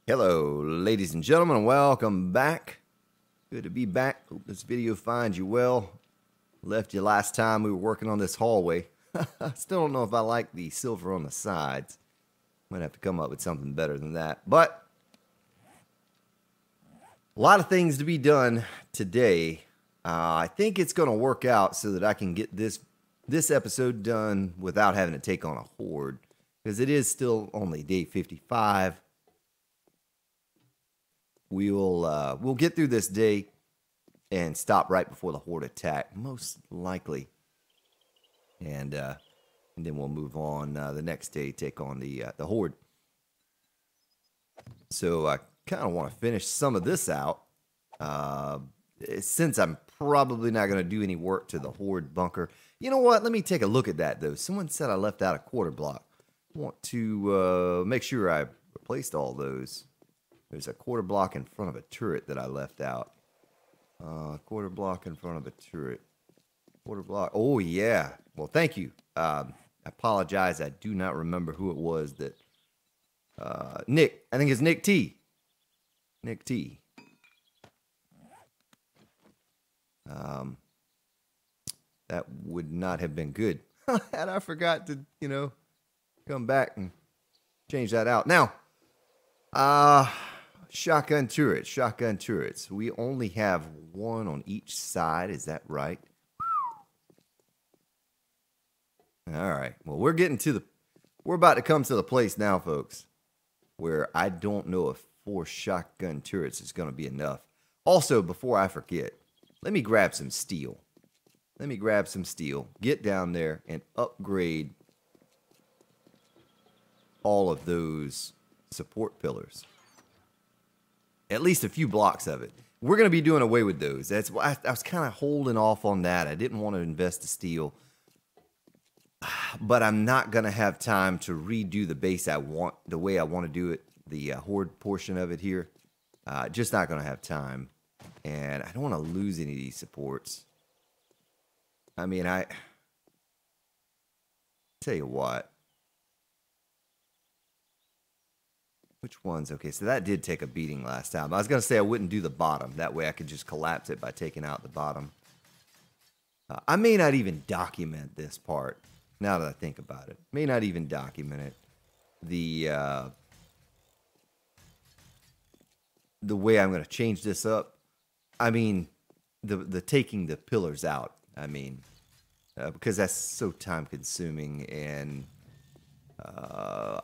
Hello, ladies and gentlemen, welcome back. Good to be back. Hope this video finds you well. Left you last time we were working on this hallway. I still don't know if I like the silver on the sides. Might have to come up with something better than that. But a lot of things to be done today. I think it's going to work out so that I can get this episode done without having to take on a horde. Because it is still only day 55. We'll get through this day and stop right before the horde attack, most likely, and then we'll move on the next day, take on the horde. So I kind of want to finish some of this out, since I'm probably not going to do any work to the horde bunker. You know what? Let me take a look at that though. Someone said I left out a quarter block. I want to make sure I replaced all those. There's a quarter block in front of a turret that I left out. Quarter block in front of a turret. Quarter block. Oh, yeah. Well, thank you. I apologize. I do not remember who it was that... Nick. I think it's Nick T. Nick T. That would not have been good. Had I forgot to, come back and change that out. Now, shotgun turrets. We only have one on each side. Is that right? All right. Well, we're about to come to the place now, folks, where I don't know if 4 shotgun turrets is going to be enough. Also, before I forget, let me grab some steel. Get down there and upgrade all of those support pillars. At least a few blocks of it. We're going to be doing away with those. That's why I was kind of holding off on that. I didn't want to invest the steel. But I'm not going to have time to redo the base the way I want to do it. The horde portion of it here. Just not going to have time. And I don't want to lose any of these supports. I mean, tell you what. Which ones? Okay, so that did take a beating last time. I was going to say I wouldn't do the bottom. That way I could just collapse it by taking out the bottom. I may not even document this part, now that I think about it. May not even document it. The way I'm going to change this up. I mean, the taking the pillars out. I mean, because that's so time consuming, and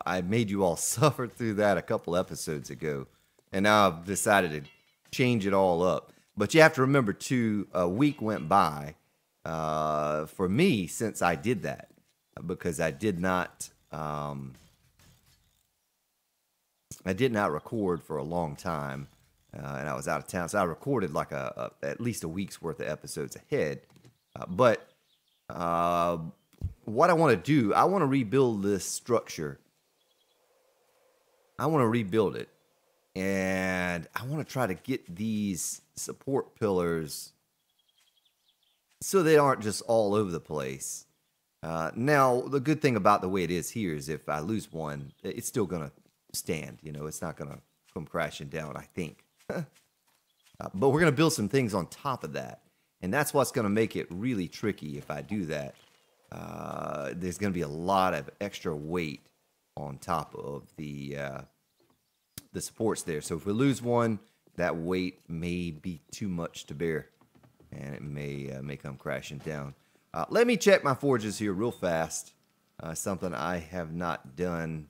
I made you all suffer through that a couple episodes ago, and now I've decided to change it all up. But you have to remember too, a week went by for me since I did that, because I did not record for a long time, and I was out of town, so I recorded like at least a week's worth of episodes ahead. But what I want to do, I want to rebuild this structure. I want to rebuild it. And I want to try to get these support pillars so they aren't just all over the place. Now, the good thing about the way it is here is if I lose one, it's still going to stand. It's not going to come crashing down, I think. But we're going to build some things on top of that. And that's what's going to make it really tricky if I do that. There's going to be a lot of extra weight on top of the supports there. So if we lose one, that weight may be too much to bear, and it may come crashing down. Let me check my forges here real fast. Something I have not done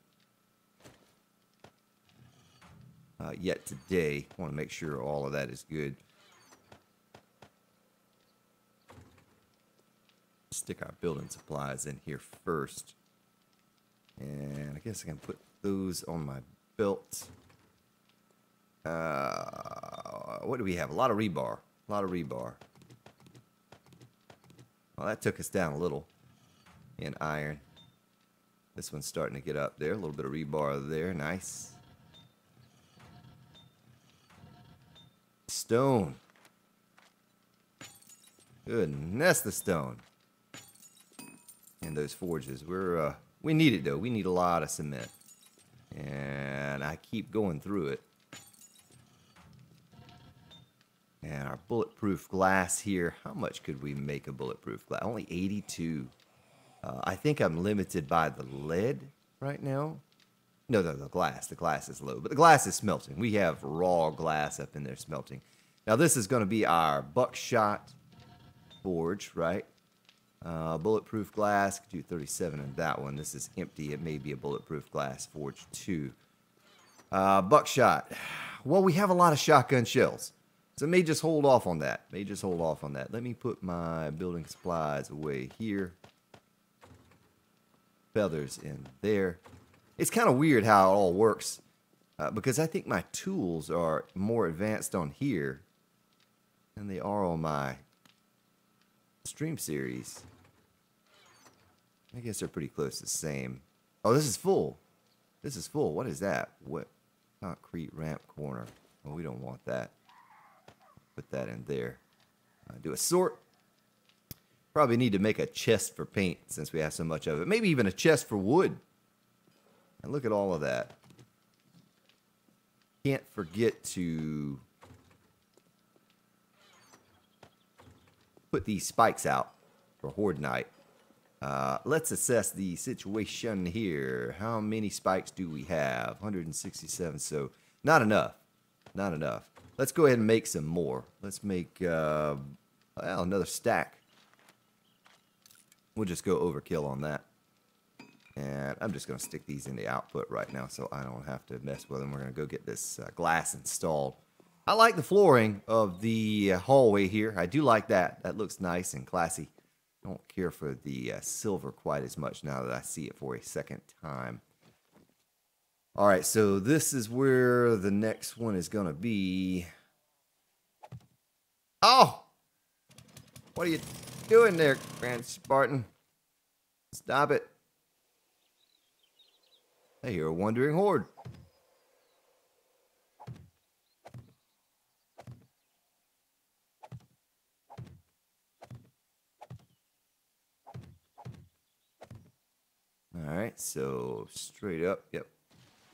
yet today. I want to make sure all of that is good. Stick our building supplies in here first, and I guess I can put those on my belt. What do we have? A lot of rebar. Well, that took us down a little in iron. This one's starting to get up there. A little bit of rebar there. Nice. Stone. Goodness, the stone. And those forges. We need it though. We need a lot of cement. And I keep going through it. And our bulletproof glass here. How much could we make a bulletproof glass? Only 82. I think I'm limited by the lead right now. No, the glass. The glass is low. But the glass is smelting. We have raw glass up in there smelting. Now, this is going to be our buckshot forge, right? Bulletproof glass. Could do 37 in that one. This is empty. It may be a bulletproof glass forge, too. Buckshot. Well, we have a lot of shotgun shells. So may just hold off on that. Let me put my building supplies away here. Feathers in there. It's kind of weird how it all works. Because I think my tools are more advanced on here than they are on my stream series. I guess they're pretty close to the same. Oh, this is full. What is that? What? Concrete ramp corner. Oh, we don't want that. Put that in there. Do a sort. Probably need to make a chest for paint since we have so much of it. Maybe even a chest for wood. And look at all of that. Can't forget to put these spikes out for Horde Night. Let's assess the situation here. How many spikes do we have? 167, so not enough. Let's go ahead and make some more. Let's make another stack. We'll just go overkill on that. And I'm just going to stick these in the output right now so I don't have to mess with them. We're going to go get this glass installed. I like the flooring of the hallway here. I do like that. That looks nice and classy. Don't care for the silver quite as much now that I see it for a second time. All right, so this is where the next one is going to be. Oh! What are you doing there, Grand Spartan? Stop it. Hey, you're a wandering horde. All right, so straight up. Yep.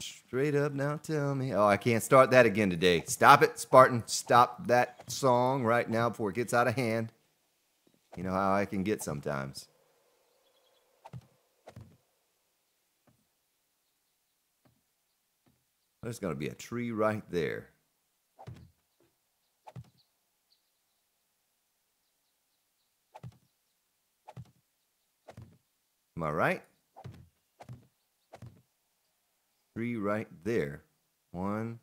Straight up now, tell me. Oh, I can't start that again today. Stop it, Spartan. Stop that song right now before it gets out of hand. You know how I can get sometimes. There's going to be a tree right there. Am I right? Tree right there. One.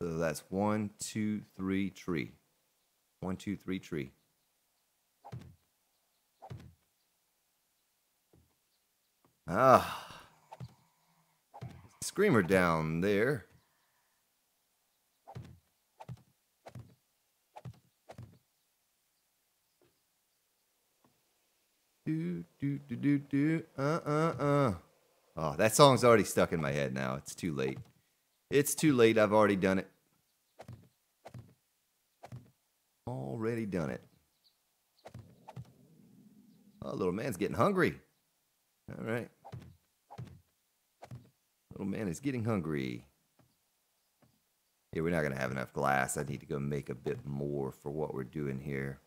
So that's 1, 2, 3 tree. 1, 2, 3 tree. Ah. Screamer down there. Do, do, do, do, do. Oh, that song's already stuck in my head now. It's too late. It's too late. I've already done it. Already done it. Oh, little man's getting hungry. All right. Little man is getting hungry. Yeah, we're not going to have enough glass. I need to go make a bit more for what we're doing here.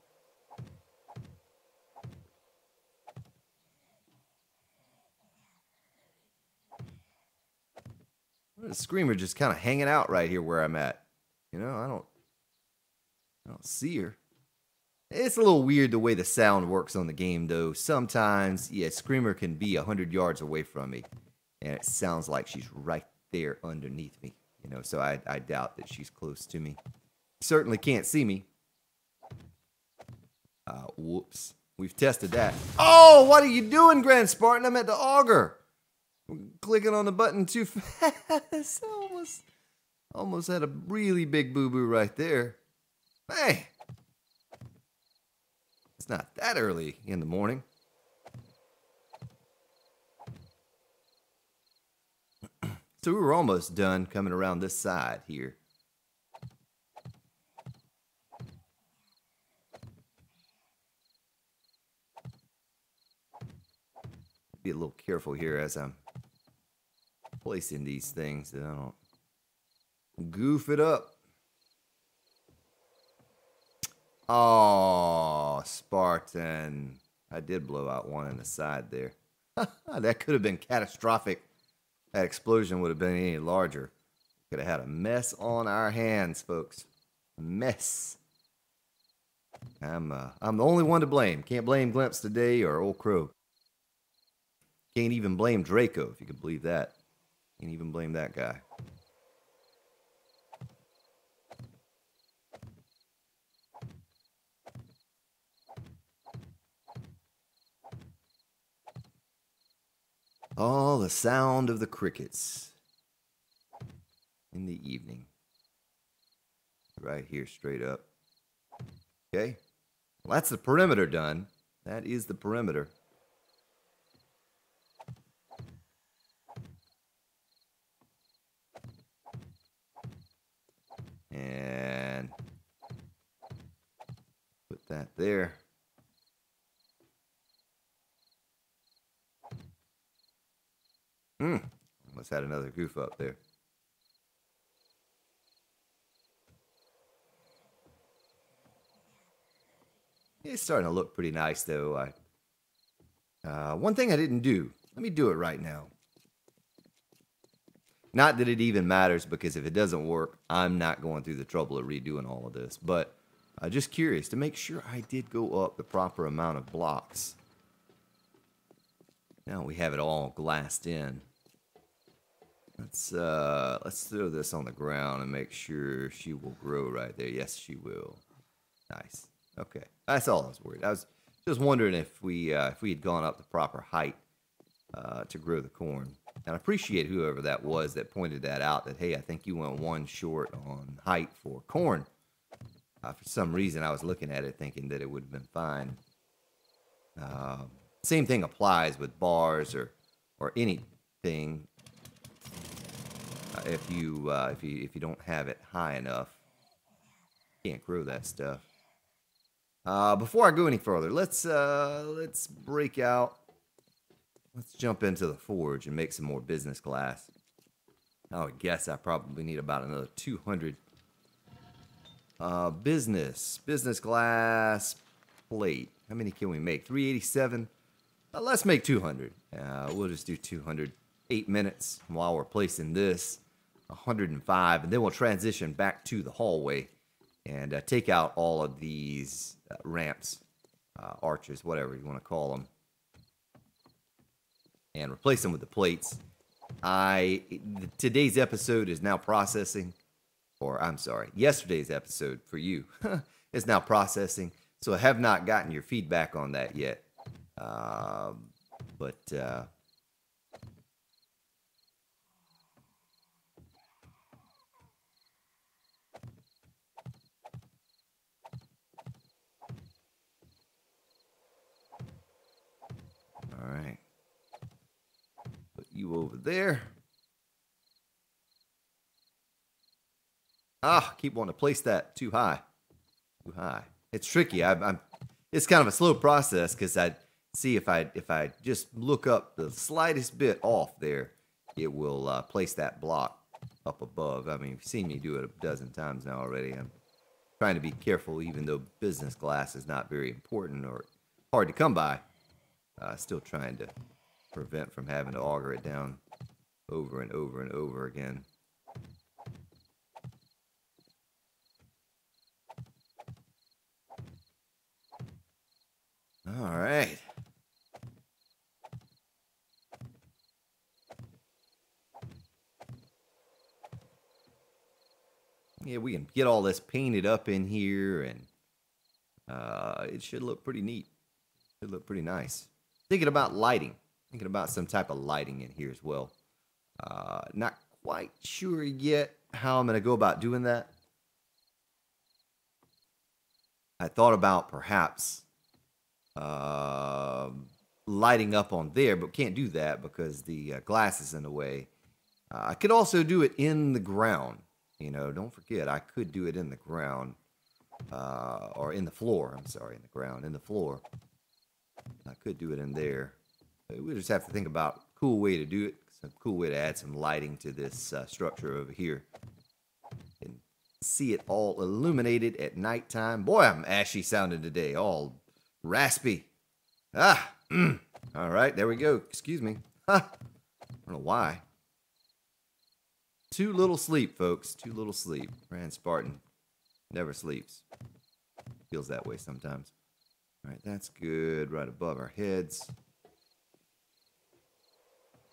The screamer just kind of hanging out right here where I'm at. You know, I don't see her. It's a little weird the way the sound works on the game, though. Sometimes, yeah, screamer can be 100 yards away from me, and it sounds like she's right there underneath me. You know, so I doubt that she's close to me. Certainly can't see me. Whoops. We've tested that. Oh, what are you doing, Grand Spartan? I'm at the auger. Clicking on the button too fast. Almost had a really big boo-boo right there. Hey! It's not that early in the morning. So we were almost done coming around this side here. Be a little careful here as I'm placing these things that I don't goof it up. Oh, Spartan. I did blow out one in the side there. That could have been catastrophic. That explosion would have been any larger. Could have had a mess on our hands, folks. A mess. I'm the only one to blame. Can't blame Glimpse today or Old Crow. Can't even blame Draco, if you can believe that. Can't even blame that guy. Oh, the sound of the crickets in the evening. Right here, straight up. Okay. Well, that's the perimeter done. That is the perimeter. And put that there. Almost had another goof up there. It's starting to look pretty nice, though. One thing I didn't do. Let me do it right now. Not that it even matters, because if it doesn't work, I'm not going through the trouble of redoing all of this. But just curious to make sure I did go up the proper amount of blocks. Now we have it all glassed in. Let's throw this on the ground and make sure she will grow right there. Yes, she will. Nice. Okay, that's all I was worried. I was just wondering if we had gone up the proper height to grow the corn. And I appreciate whoever that was that pointed that out. That hey, I think you went one short on height for corn. For some reason, I was looking at it thinking that it would have been fine. Same thing applies with bars or anything. If you don't have it high enough, you can't grow that stuff. Before I go any further, let's break out. Let's jump into the forge and make some more business glass. I would guess I probably need about another 200 business glass plate. How many can we make? 387. Let's make 200. We'll just do 200. 8 minutes while we're placing this. 105, and then we'll transition back to the hallway and take out all of these ramps, arches, whatever you want to call them, and replace them with the plates. Today's episode is now processing, or I'm sorry, yesterday's episode for you is now processing, so I have not gotten your feedback on that yet. All right. Put you over there. Keep wanting to place that too high. Too high. It's tricky. It's kind of a slow process because I see if I just look up the slightest bit off there, it will place that block up above. I mean, you've seen me do it a dozen times now already. I'm trying to be careful, even though business glass is not very important or hard to come by. Still trying to prevent from having to auger it down over and over and over again. All right. Yeah, we can get all this painted up in here, and it should look pretty neat. Should look pretty nice. Thinking about lighting. Thinking about some type of lighting in here as well. Not quite sure yet how I'm going to go about doing that. I thought about perhaps lighting up on there, but can't do that because the glass is in the way. I could also do it in the ground. You know, don't forget, I could do it in the ground. Or in the floor. I'm sorry, in the ground. In the floor. I could do it in there. We just have to think about a cool way to do it. It's a cool way to add some lighting to this structure over here. And see it all illuminated at nighttime. Boy, I'm ashy sounding today, all raspy. All right, there we go. Excuse me. I don't know why. Too little sleep, folks. Too little sleep. Grand Spartan never sleeps. Feels that way sometimes. All right, that's good. Right above our heads.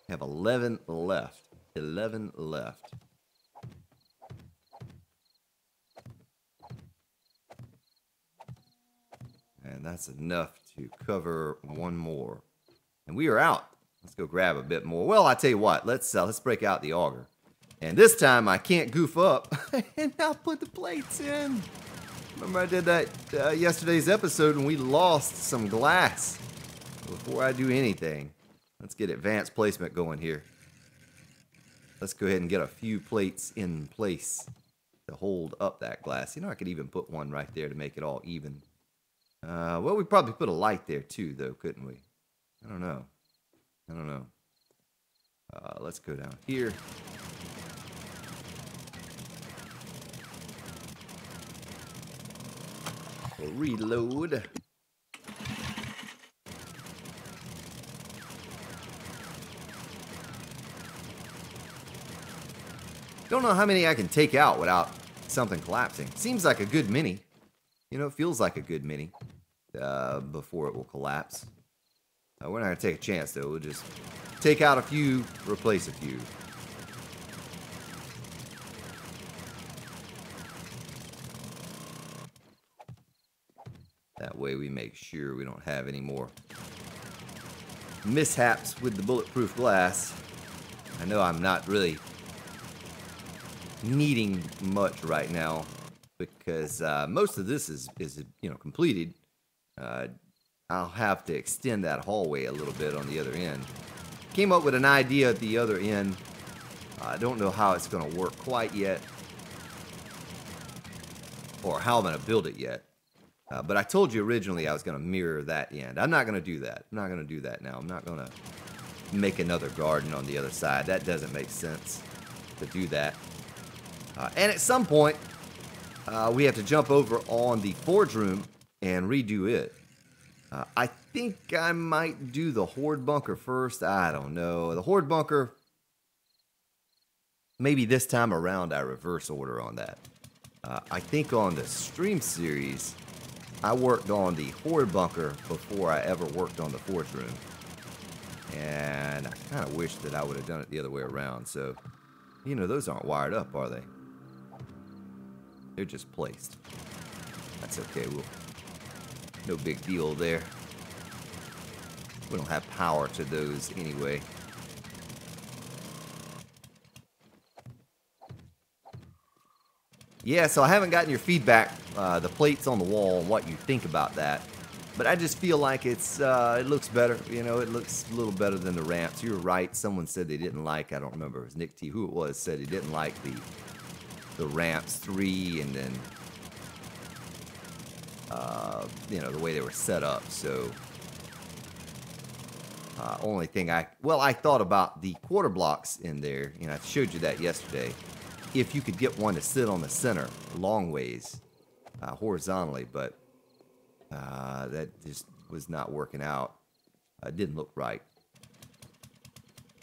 Have 11 left. 11 left. And that's enough to cover one more. And we are out. Let's go grab a bit more. Well, I tell you what. Let's break out the auger. And this time I can't goof up and I'll put the plates in. Remember I did that yesterday's episode and we lost some glass. Before I do anything, let's get advanced placement going here. Let's go ahead and get a few plates in place to hold up that glass. You know, I could even put one right there to make it all even. Well, we probably put a light there too, though, couldn't we? I don't know. I don't know. Let's go down here. We'll reload. Don't know how many I can take out without something collapsing. Seems like a good mini. You know, it feels like a good mini before it will collapse. We're not going to take a chance, though. We'll just take out a few, replace a few. That way we make sure we don't have any more mishaps with the bulletproof glass. I know I'm not really needing much right now because most of this is completed. I'll have to extend that hallway a little bit on the other end. Came up with an idea at the other end. I don't know how it's going to work quite yet, or how I'm going to build it yet. But I told you originally I was going to mirror that end. I'm not going to do that. I'm not going to do that now. I'm not going to make another garden on the other side. That doesn't make sense to do that. And at some point, we have to jump over on the forge room and redo it. I think I might do the horde bunker first. I don't know. The horde bunker, maybe this time around I reverse order on that. I think on the stream series, I worked on the horde bunker before I ever worked on the forge room. And I kind of wish that I would have done it the other way around. So, you know, those aren't wired up, are they? They're just placed. That's okay. No big deal there. We don't have power to those anyway. Yeah, so I haven't gotten your feedback, the plates on the wall, and what you think about that. But I just feel like it looks better. You know, it looks a little better than the ramps. You're right. Someone said they didn't like, I don't remember, it was Nick T, who it was, said he didn't like the ramps 3 and then, you know, the way they were set up. So, only thing I thought about the quarter blocks in there. You know, I showed you that yesterday. If you could get one to sit on the center long ways, horizontally, but that just was not working out. It didn't look right.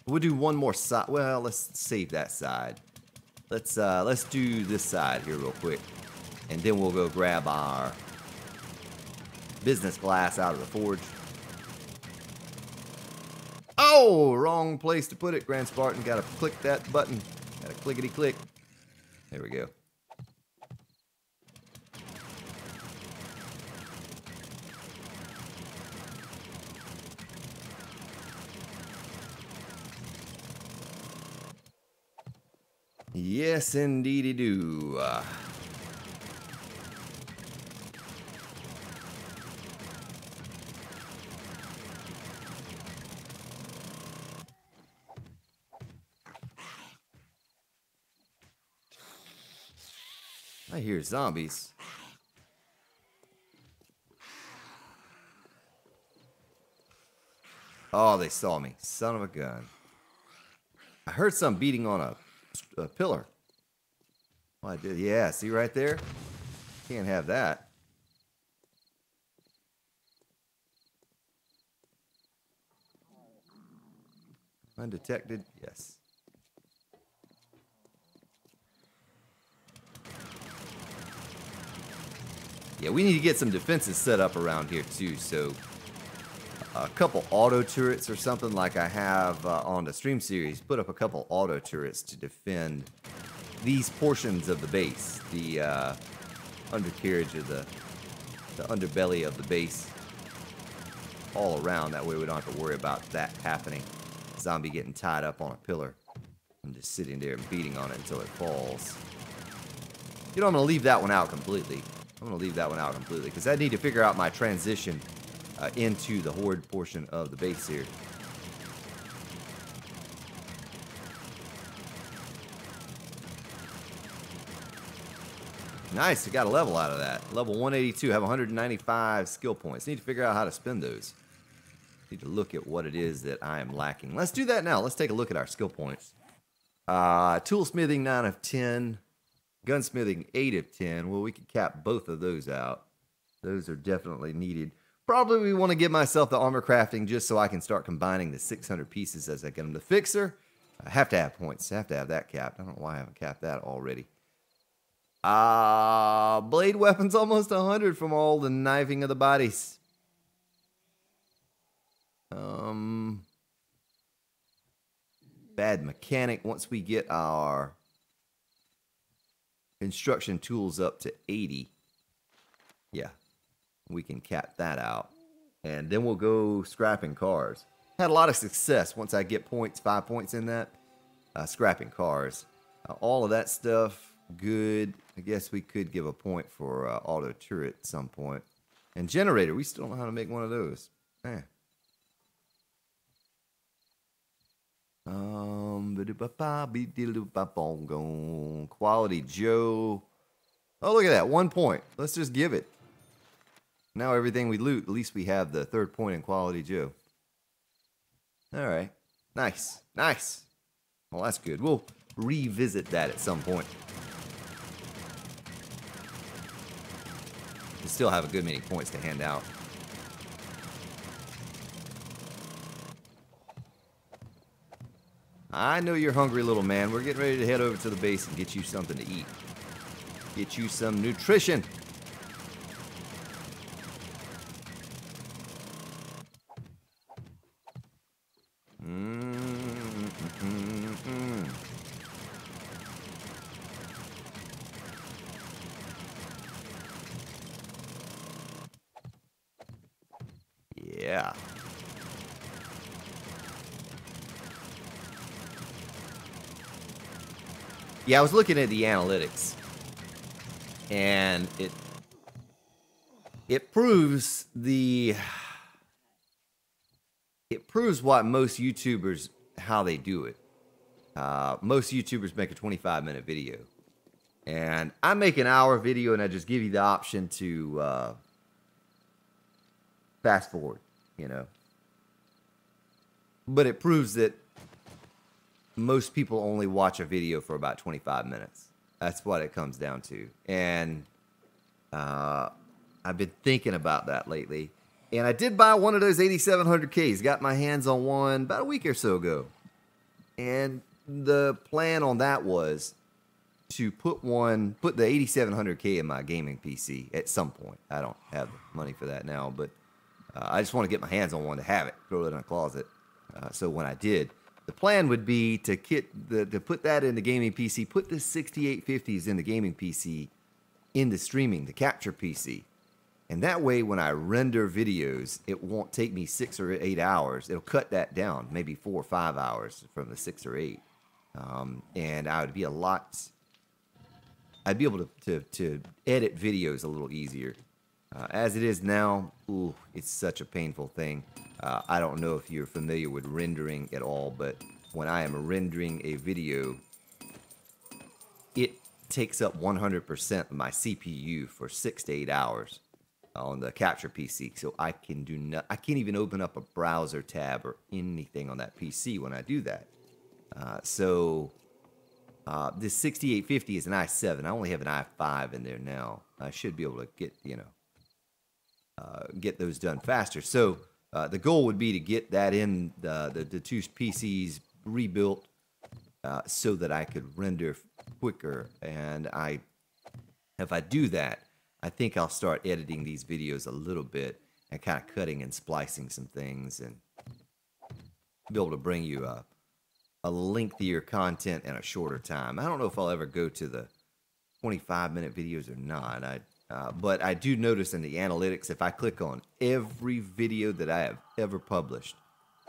We'll do one more side. Well, let's save that side. Let's do this side here real quick, and then we'll go grab our business glass out of the forge. Oh, wrong place to put it, Grand Spartan. Gotta click that button. Gotta clickety click. There we go. Yes, indeedy do. I hear zombies. Oh, they saw me. Son of a gun. I heard some beating on a pillar. Oh, I did. Yeah, see right there? Can't have that. Undetected? Yes. Yeah, we need to get some defenses set up around here too, so a couple auto turrets or something like I have on the stream series. Put up a couple auto turrets to defend these portions of the base. The undercarriage of the underbelly of the base. All around, that way we don't have to worry about that happening. Zombie getting tied up on a pillar. I'm just sitting there and beating on it until it falls. You know, I'm going to leave that one out completely. I'm going to leave that one out completely because I need to figure out my transition into the horde portion of the base here. Nice, I got a level out of that. Level 182, have 195 skill points. Need to figure out how to spend those. Need to look at what it is that I am lacking. Let's do that now. Let's take a look at our skill points. Toolsmithing 9 of 10. Gunsmithing 8 of 10. Well, we could cap both of those out. Those are definitely needed. Probably we want to give myself the armor crafting just so I can start combining the 600 pieces as I get them. The fixer, I have to have points. I have to have that capped. I don't know why I haven't capped that already. Blade weapons almost 100 from all the knifing of the bodies. Bad mechanic. Once we get our construction tools up to 80, yeah, we can cap that out. And then we'll go scrapping cars. Had a lot of success once I get points, 5 points in that. Scrapping cars. All of that stuff, good. I guess we could give a point for auto turret at some point. And generator, we still don't know how to make one of those. Man. Quality Joe. Oh, look at that. 1 point. Let's just give it. Now everything we loot, at least we have the 3rd point in Quality Joe. All right. Nice. Nice. Well, that's good. We'll revisit that at some point. We still have a good many points to hand out. I know you're hungry, little man. We're getting ready to head over to the base and get you something to eat. Get you some nutrition. Yeah. Yeah, I was looking at the analytics, and it proves what most YouTubers, how they do it. Most YouTubers make a 25-minute video, and I make an hour video, and I just give you the option to fast forward, you know. But it proves that most people only watch a video for about 25 minutes. That's what it comes down to. And I've been thinking about that lately. And I did buy one of those 8700Ks. Got my hands on one about a week or so ago. And the plan on that was to put the 8700K in my gaming PC at some point. I don't have the money for that now, but I just want to get my hands on one to have it, throw it in a closet. So when I did, the plan would be to put that in the gaming PC, put the 6850s in the gaming PC, into streaming, the capture PC. And that way, when I render videos, it won't take me 6 or 8 hours. It'll cut that down, maybe 4 or 5 hours from the 6 or 8. And I'd be able to edit videos a little easier. As it is now, ooh, it's such a painful thing. I don't know if you're familiar with rendering at all, but when I am rendering a video, it takes up 100% of my CPU for 6 to 8 hours on the capture PC. So I can't even open up a browser tab or anything on that PC when I do that. This 6850 is an i7. I only have an i5 in there now. I should be able to get, get those done faster. So the goal would be to get that in the two PCs rebuilt so that I could render quicker. And if I do that, I think I'll start editing these videos a little bit and kind of cutting and splicing some things and be able to bring you a lengthier content in a shorter time. I don't know if I'll ever go to the 25-minute videos or not. But I do notice in the analytics, if I click on every video that I have ever published,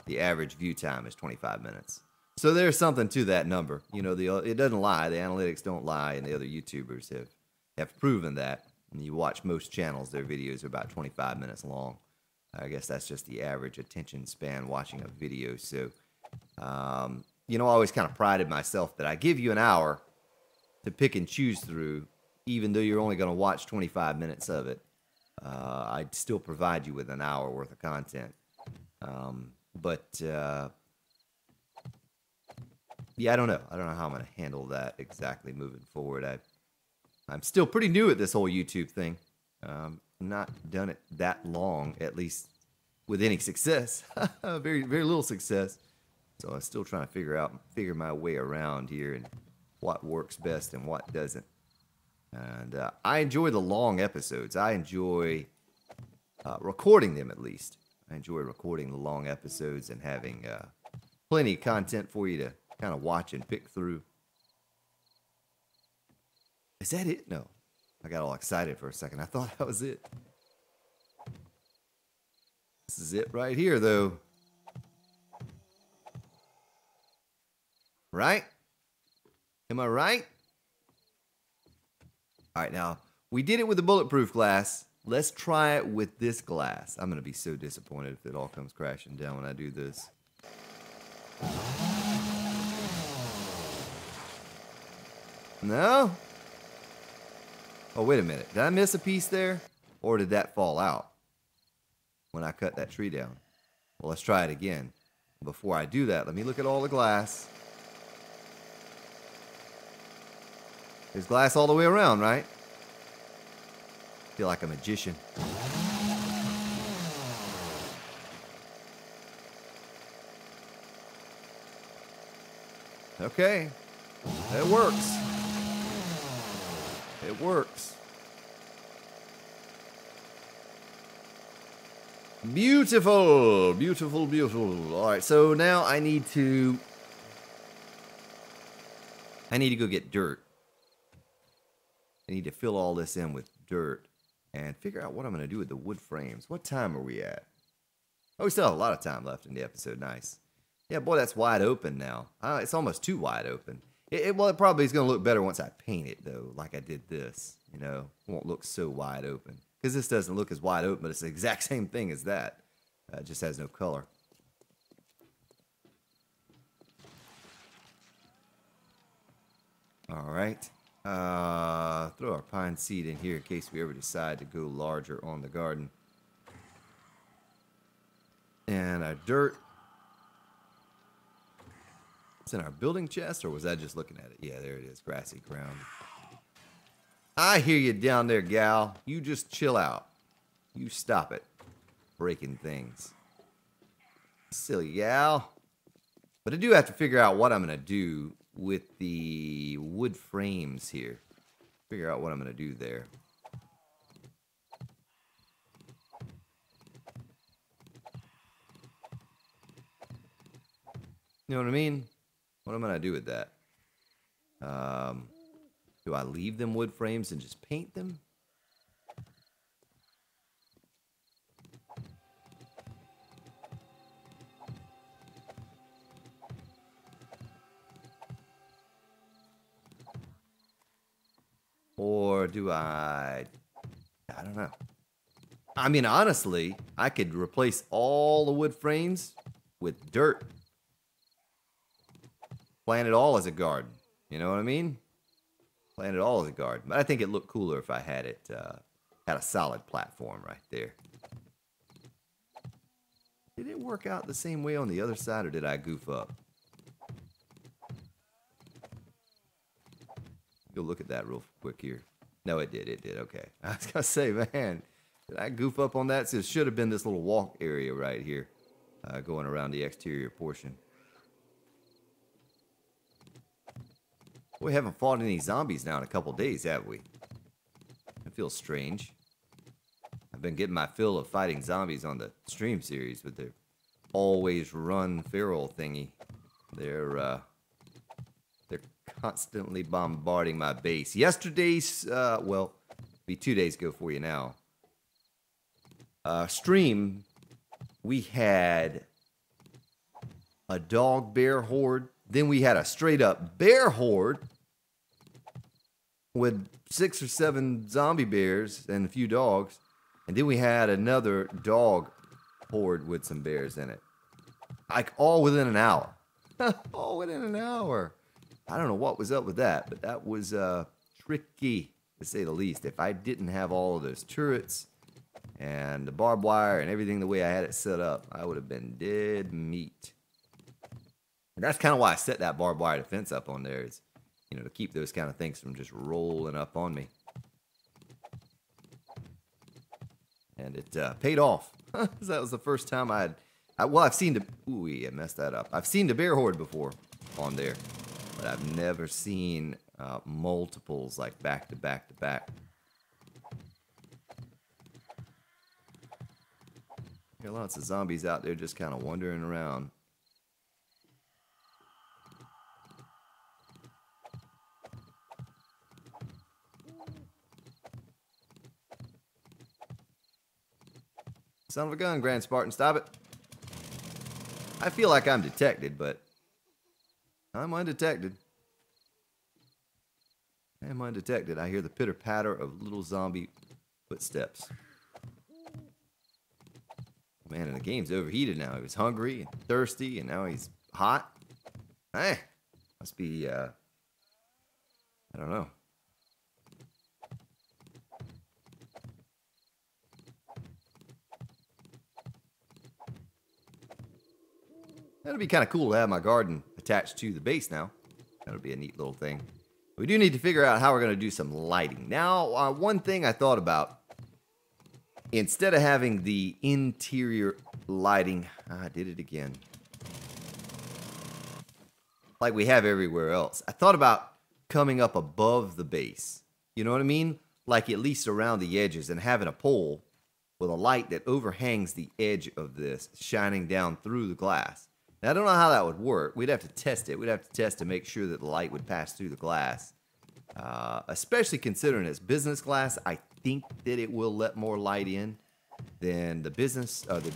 the average view time is 25 minutes. So there's something to that number. It doesn't lie. The analytics don't lie, and the other YouTubers have proven that. And you watch most channels, their videos are about 25 minutes long. I guess that's just the average attention span watching a video. So, I always kind of prided myself that I give you an hour to pick and choose through, even though you're only going to watch 25 minutes of it. I'd still provide you with an hour worth of content. Yeah, I don't know. I don't know how I'm going to handle that exactly moving forward. I'm still pretty new at this whole YouTube thing. Not done it that long, at least with any success. Very, very little success. So I'm still trying to figure my way around here and what works best and what doesn't. And I enjoy the long episodes. I enjoy recording them, at least. I enjoy recording the long episodes and having plenty of content for you to kind of watch and pick through. Is that it? No. I got all excited for a second. I thought that was it. This is it right here, though. Right? Am I right? All right, now, we did it with the bulletproof glass. Let's try it with this glass. I'm going to be so disappointed if it all comes crashing down when I do this. No? Oh, wait a minute. Did I miss a piece there? Or did that fall out when I cut that tree down? Well, let's try it again. Before I do that, let me look at all the glass. There's glass all the way around, right? Feel like a magician. Okay. It works. It works. Beautiful. Beautiful, beautiful. All right, so now I need to go get dirt. I need to fill all this in with dirt and figure out what I'm going to do with the wood frames. What time are we at? Oh, we still have a lot of time left in the episode. Nice. Yeah, boy, that's wide open now. It's almost too wide open. Well, it probably is going to look better once I paint it, though, like I did this. It won't look so wide open. Because this doesn't look as wide open, but it's the exact same thing as that. It just has no color. All right. Throw our pine seed in here in case we ever decide to go larger on the garden. And our dirt. It's in our building chest, or was I just looking at it? Yeah, there it is. Grassy ground. I hear you down there, gal. You just chill out. You stop it. Breaking things. Silly gal. But I do have to figure out what I'm going to do with the wood frames here. Figure out what I'm going to do there. You know what I mean? What am I going to do with that? Do I leave them wood frames and just paint them? Or do I don't know. I mean, honestly, I could replace all the wood frames with dirt. Plant it all as a garden. You know what I mean? Plant it all as a garden. But I think it looked cooler if I had it, had a solid platform right there. Did it work out the same way on the other side, or did I goof up? Go look at that real quick here. No, it did. It did. Okay. I was gonna say, man, did I goof up on that? So it should have been this little walk area right here, going around the exterior portion. We haven't fought any zombies now in a couple days, have we? It feels strange. I've been getting my fill of fighting zombies on the stream series with their always run feral thingy. They're constantly bombarding my base. Yesterday's, well, be 2 days ago for you now. Stream, we had a dog bear horde. Then we had a straight up bear horde with 6 or 7 zombie bears and a few dogs. And then we had another dog horde with some bears in it. Like all within an hour. All within an hour. I don't know what was up with that, but that was tricky, to say the least. If I didn't have all of those turrets and the barbed wire and everything the way I had it set up, I would have been dead meat. And that's kind of why I set that barbed wire defense up on there, is, you know, to keep those kind of things from just rolling up on me. And it paid off. That was the first time I've seen the... Ooh, I messed that up. I've seen the bear horde before on there, but I've never seen multiples like back to back to back. There are lots of zombies out there just kind of wandering around. Son of a gun, Grand Spartan, stop it. I feel like I'm detected, but I'm undetected. I am undetected. I hear the pitter-patter of little zombie footsteps. Man, and the game's overheated now. He was hungry and thirsty, and now he's hot. Hey, must be, I don't know. That'd be kind of cool to have my garden attached to the base now. That'll be a neat little thing. We do need to figure out how we're going to do some lighting. Now, one thing I thought about, instead of having the interior lighting, I did it again, like we have everywhere else, I thought about coming up above the base. You know what I mean? Like at least around the edges, and having a pole with a light that overhangs the edge of this, shining down through the glass. Now, I don't know how that would work. We'd have to test it. We'd have to test to make sure that the light would pass through the glass. Especially considering it's business glass, I think that it will let more light in than the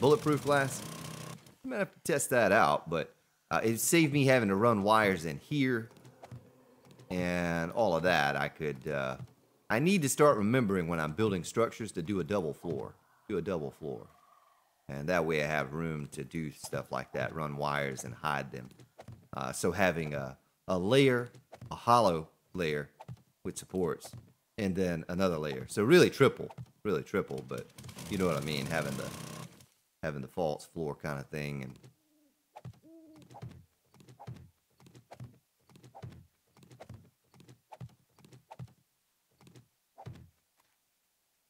bulletproof glass. I'm gonna have to test that out, but it saved me having to run wires in here and all of that. I need to start remembering when I'm building structures to do a double floor. And that way I have room to do stuff like that, run wires and hide them. So having a layer, a hollow layer with supports, and then another layer. So really triple, but you know what I mean, having the false floor kind of thing. And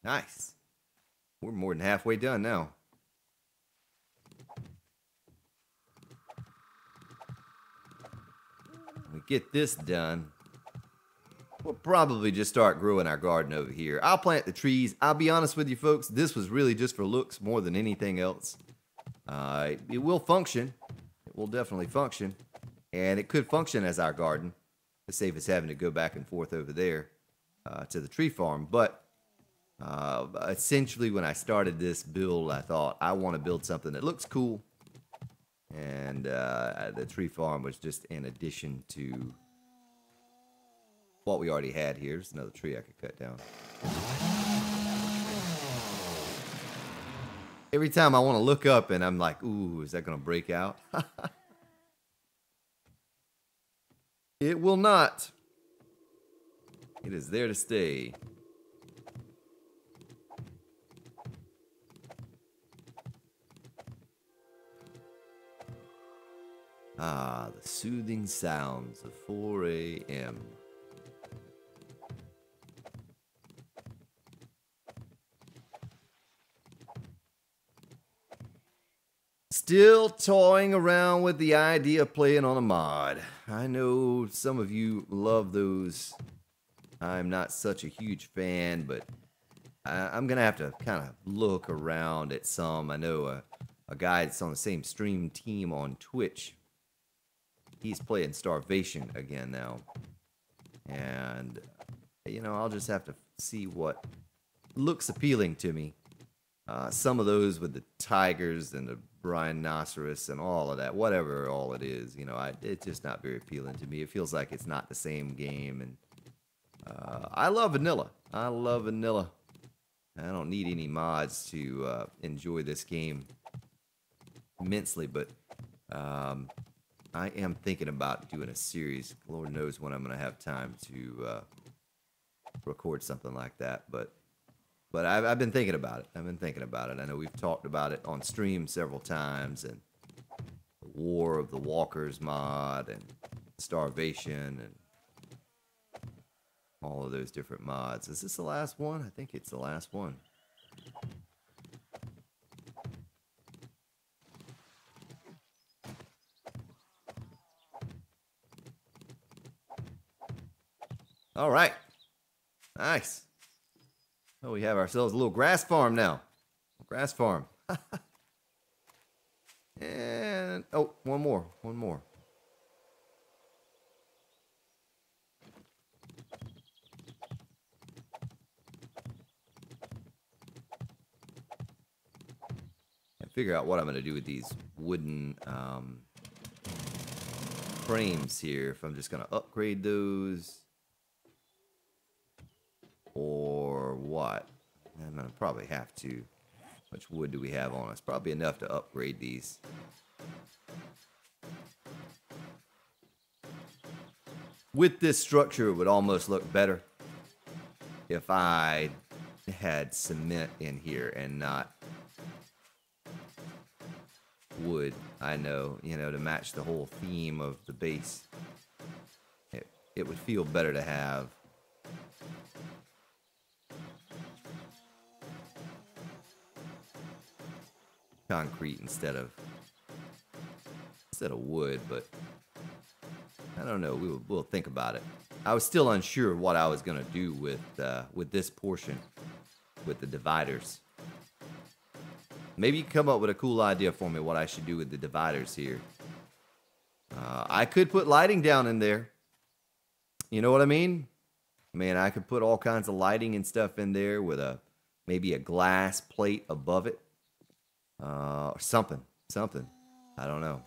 nice. We're more than halfway done now. We get this done, we'll probably just start growing our garden over here. I'll plant the trees. I'll be honest with you folks, this was really just for looks more than anything else. It will function. It will definitely function. And it could function as our garden, to save us having to go back and forth over there to the tree farm. But essentially when I started this build, I thought I want to build something that looks cool. And the tree farm was just in addition to what we already had here. There's another tree I could cut down. Every time I want to look up and I'm like, ooh, is that going to break out? It will not. It is there to stay. Ah, the soothing sounds of 4 a.m. Still toying around with the idea of playing on a mod. I know some of you love those. I'm not such a huge fan, but I'm going to have to kind of look around at some. I know a guy that's on the same stream team on Twitch. He's playing Starvation again now. And, you know, I'll just have to see what looks appealing to me. Some of those with the tigers and the rhinoceros and all of that, whatever all it is, you know, it's just not very appealing to me. It feels like it's not the same game. And I love vanilla. I love vanilla. I don't need any mods to enjoy this game immensely, but I am thinking about doing a series. Lord knows when I'm going to have time to record something like that, but I've been thinking about it. I've been thinking about it. I know we've talked about it on stream several times, and the War of the Walkers mod, and Starvation, and all of those different mods. Is this the last one? I think it's the last one. All right. Nice. Oh, we have ourselves a little grass farm now. Grass farm. And, oh, one more. One more. And figure out what I'm going to do with these wooden frames here. If I'm just going to upgrade those. Or what? I'm going to probably have to. How much wood do we have on us? Probably enough to upgrade these. With this structure, it would almost look better if I had cement in here and not wood. I know, you know, to match the whole theme of the base. It would feel better to have concrete instead of wood, but I don't know. We'll think about it. I was still unsure what I was gonna do with this portion with the dividers. Maybe you can come up with a cool idea for me what I should do with the dividers here. I could put lighting down in there. You know what I mean? Man, I could put all kinds of lighting and stuff in there with maybe a glass plate above it. Or something. I don't know.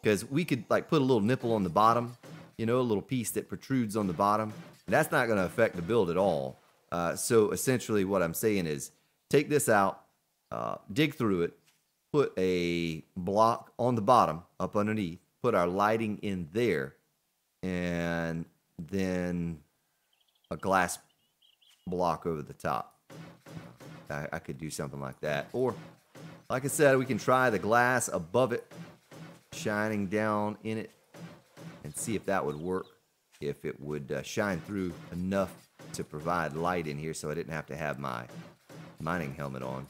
Because we could like put a little nipple on the bottom, you know, a little piece that protrudes on the bottom. And that's not going to affect the build at all. So essentially what I'm saying is take this out, dig through it, put a block on the bottom up underneath, put our lighting in there, and then a glass block over the top. I could do something like that. Or, like I said, we can try the glass above it, shining down in it, and see if that would work. If it would shine through enough to provide light in here so I didn't have to have my mining helmet on.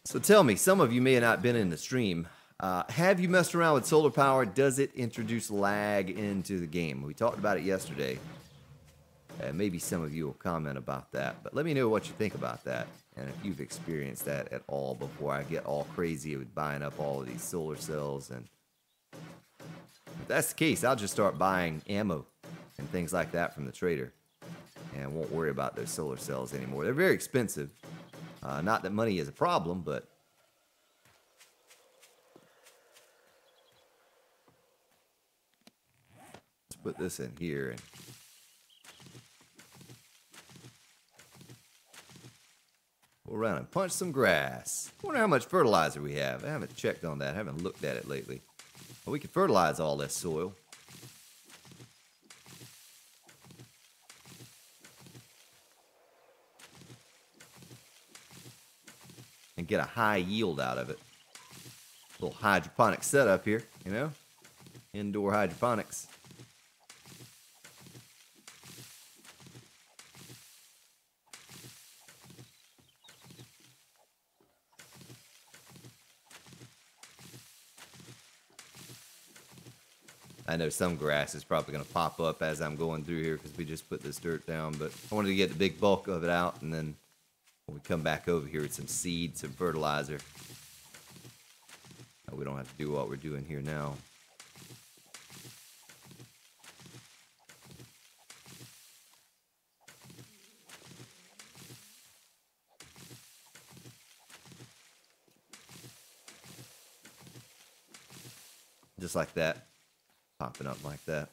So tell me, some of you may have not been in the stream. Have you messed around with solar power? Does it introduce lag into the game? We talked about it yesterday. Maybe some of you will comment about that, but let me know what you think about that, and if you've experienced that at all before I get all crazy with buying up all of these solar cells. And if that's the case, I'll just start buying ammo and things like that from the trader, and won't worry about those solar cells anymore. They're very expensive. Not that money is a problem, but let's put this in here and go around and punch some grass. I wonder how much fertilizer we have. I haven't checked on that. I haven't looked at it lately. But we can fertilize all this soil. And get a high yield out of it. Little hydroponic setup here, you know? Indoor hydroponics. I know some grass is probably going to pop up as I'm going through here because we just put this dirt down, but I wanted to get the big bulk of it out, and then when we come back over here with some seed, some fertilizer, we don't have to do what we're doing here now. Just like that, popping up like that.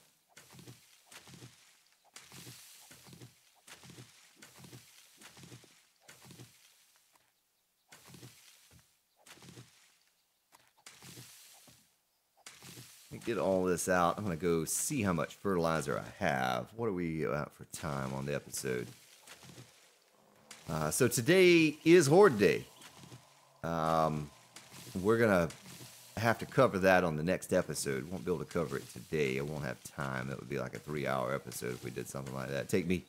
Get all this out. I'm going to go see how much fertilizer I have. What are we at for time on the episode? So today is Horde Day. We're going to have to cover that on the next episode. Won't be able to cover it today. I won't have time. That would be like a 3-hour episode if we did something like that. Take me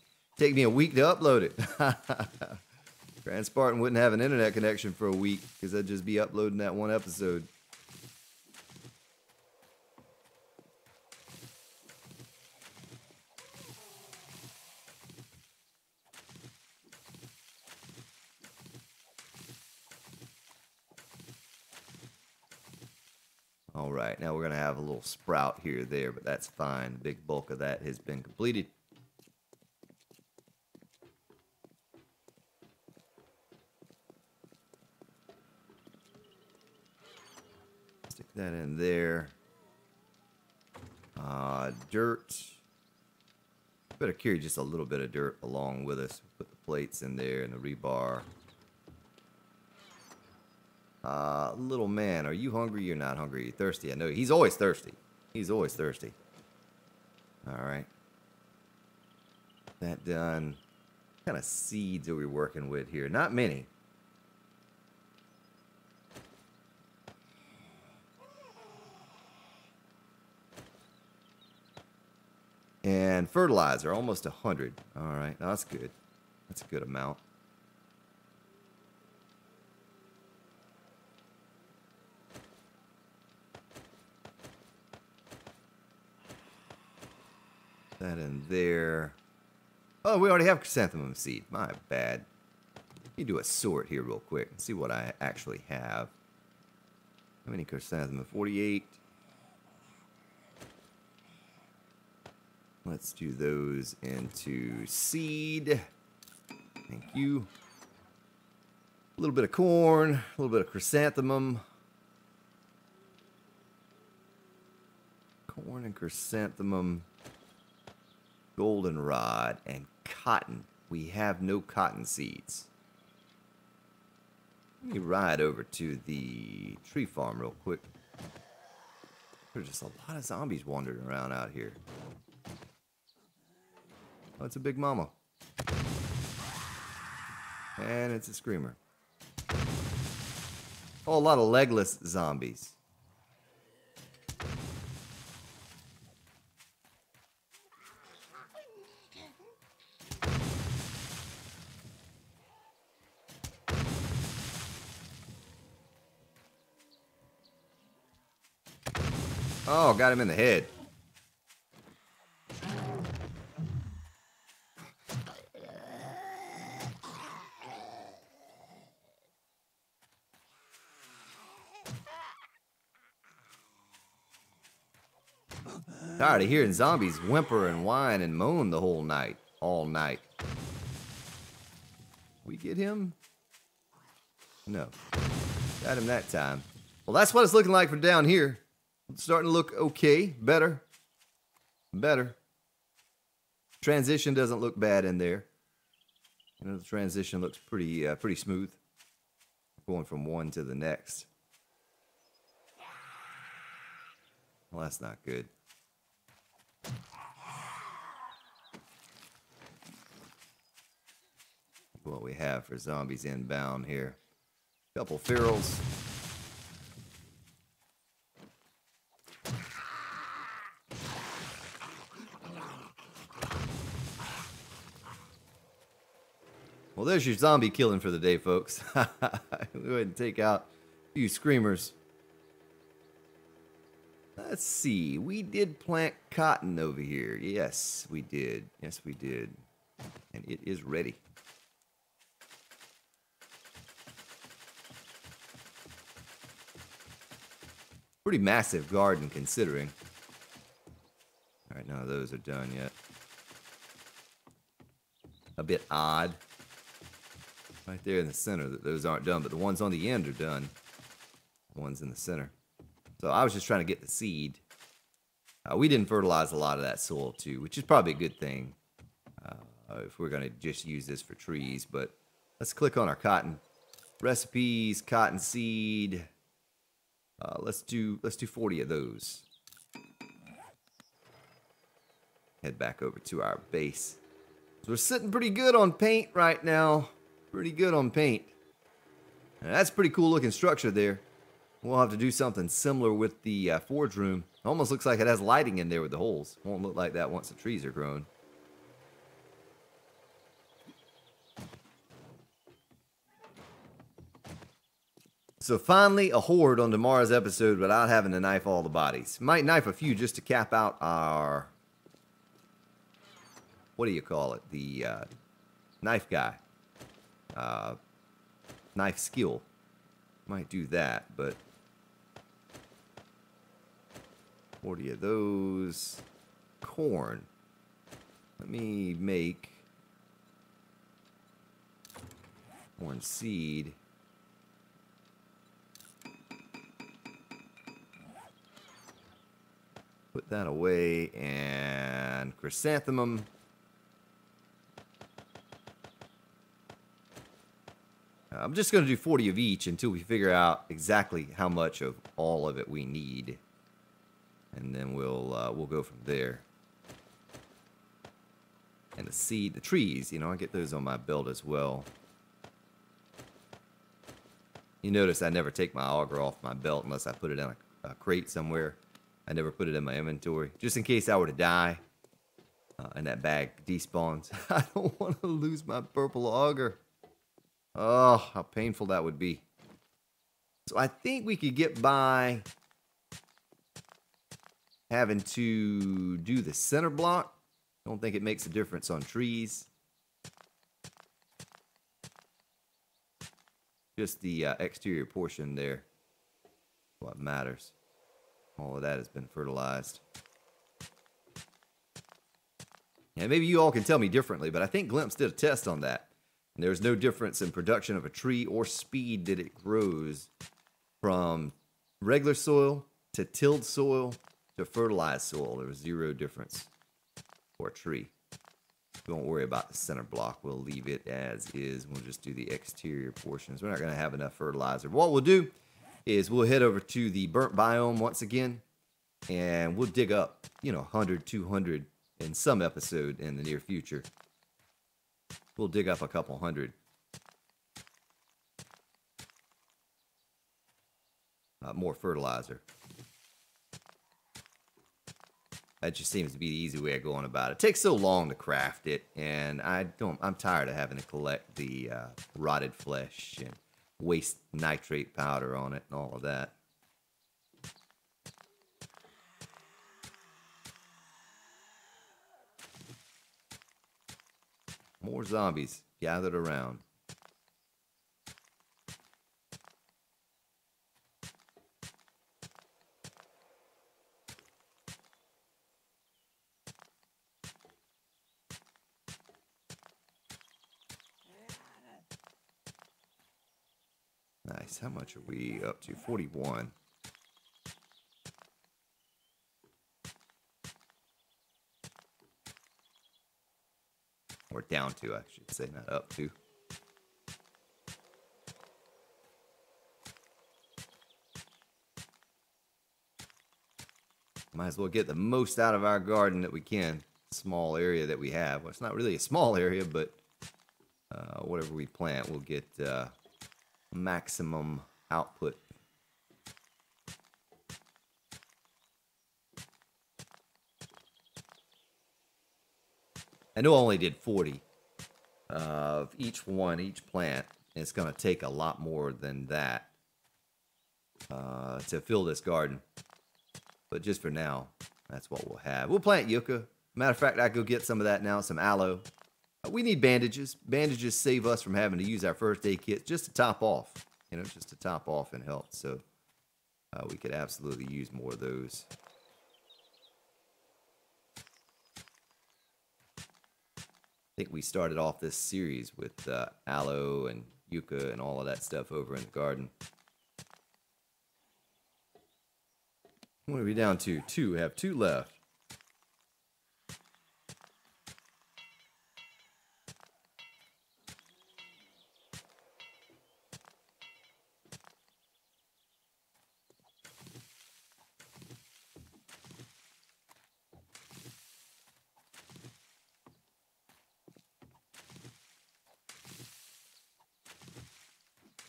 a week to upload it. Grand Spartan wouldn't have an internet connection for a week because I'd just be uploading that one episode. All right, now we're going to have a little sprout here or there, but that's fine. The big bulk of that has been completed. Stick that in there. Dirt. Better carry just a little bit of dirt along with us. Put the plates in there and the rebar. Little man, are you hungry? You're not hungry. You're thirsty. I know he's always thirsty. He's always thirsty. All right. That done. What kind of seeds are we working with here? Not many. And fertilizer, almost 100. All right, no, that's good. That's a good amount. That in there. Oh, we already have chrysanthemum seed. My bad. Let me do a sort here real quick and see what I actually have. How many chrysanthemum? 48. Let's do those into seed. Thank you. A little bit of corn, a little bit of chrysanthemum. Corn and chrysanthemum. Goldenrod and cotton. We have no cotton seeds. Let me ride over to the tree farm real quick. There's just a lot of zombies wandering around out here. Oh, it's a big mama. And it's a screamer. Oh, a lot of legless zombies. Oh, got him in the head. Tired of hearing zombies whimper and whine and moan the whole night. All night. We get him? No. Got him that time. Well, that's what it's looking like from down here. It's starting to look okay. Better. Better. Transition doesn't look bad in there. You know, the transition looks pretty smooth. Going from one to the next. Well, that's not good. What we have for zombies inbound here. Couple ferals. Well, there's your zombie killing for the day, folks. Go ahead and take out a few screamers. Let's see. We did plant cotton over here. Yes, we did. Yes, we did. And it is ready. Pretty massive garden considering. All right, none of those are done yet. A bit odd. Right there in the center that those aren't done, but the ones on the end are done. The ones in the center. So I was just trying to get the seed. We didn't fertilize a lot of that soil too, which is probably a good thing if we're going to just use this for trees. But let's click on our cotton recipes, cotton seed. Let's do 40 of those. Head back over to our base. So we're sitting pretty good on paint right now. Pretty good on paint. And that's a pretty cool looking structure there. We'll have to do something similar with the forge room. Almost looks like it has lighting in there with the holes. Won't look like that once the trees are grown. So finally, a horde on tomorrow's episode without having to knife all the bodies. Might knife a few just to cap out our... What do you call it? The knife guy. Knife skill. Might do that, but... 40 of those. Corn. Let me make corn seed. Put that away, and chrysanthemum. I'm just going to do 40 of each until we figure out exactly how much of all of it we need. And then we'll go from there. And the seed, the trees, you know, I get those on my belt as well. You notice I never take my auger off my belt unless I put it in a crate somewhere. I never put it in my inventory, just in case I were to die and that bag despawns. I don't want to lose my purple auger. Oh, how painful that would be. So I think we could get by having to do the center block. Don't think it makes a difference on trees. Just the exterior portion there. What matters. All of that has been fertilized. And maybe you all can tell me differently, but I think Glimpse did a test on that. And there's no difference in production of a tree or speed that it grows from regular soil to tilled soil to fertilized soil. There was zero difference for a tree. We won't worry about the center block. We'll leave it as is. We'll just do the exterior portions. We're not going to have enough fertilizer. What we'll do is we'll head over to the burnt biome once again, and we'll dig up, 100, 200 in some episode in the near future. We'll dig up a couple hundred. More fertilizer. That just seems to be the easy way of going about it. It takes so long to craft it, and I'm tired of having to collect the rotted flesh and waste nitrate powder on it and all of that. More zombies gathered around. Nice. How much are we up to? 41. Or down to, I should say, not up to. Might as well get the most out of our garden that we can. Small area that we have. Well, it's not really a small area, but whatever we plant, we'll get maximum output. I know I only did 40 of each plant. And it's going to take a lot more than that to fill this garden. But just for now, that's what we'll have. We'll plant yucca. Matter of fact, I go get some of that now, some aloe. We need bandages. Bandages save us from having to use our first aid kit just to top off. You know, just to top off and help. So we could absolutely use more of those. I think we started off this series with aloe and yucca and all of that stuff over in the garden. What are we down to? 2. We have 2 left.